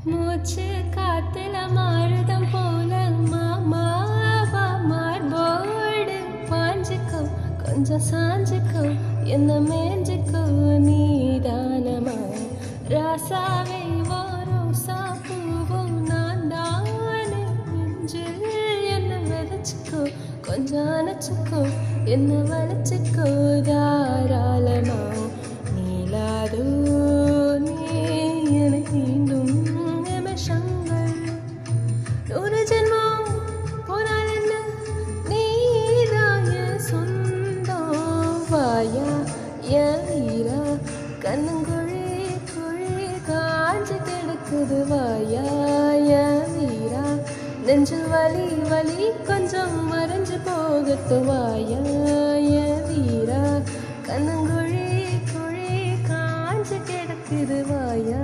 மூச்சு காத்துல மாறுதம் போல மாமாவா மார்போடு பாஞ்சுக்கோ கொஞ்சம் சாஞ்சுக்கோ என்ன மேஞ்சுக்கோ நீதானமா ராசாவே ரோசா பூவும் நான் தானே நெஞ்சில் என்ன விதைச்சுக்கோ கொஞ்சம் அணைச்சுக்கோ என்ன வளைச்சுக்கோ தாராளமா நீலாதோ நீ எனக்கு மீண்டும் நிமிஷங்கள் ஒரு ஜென்மம் போனால் என்ன நீதான் என் சொந்தம் வாயா என் வீரா கண்ணங்குழி குழி காஞ்சு கிடக்குது வாயா என் வீரா நெஞ்சில் வலி வலி கொஞ்சம் மறைஞ்சு போகட்டு வாயா என் வீரா கண்ணங்குழி குழி காஞ்சு கிடக்குது வாயா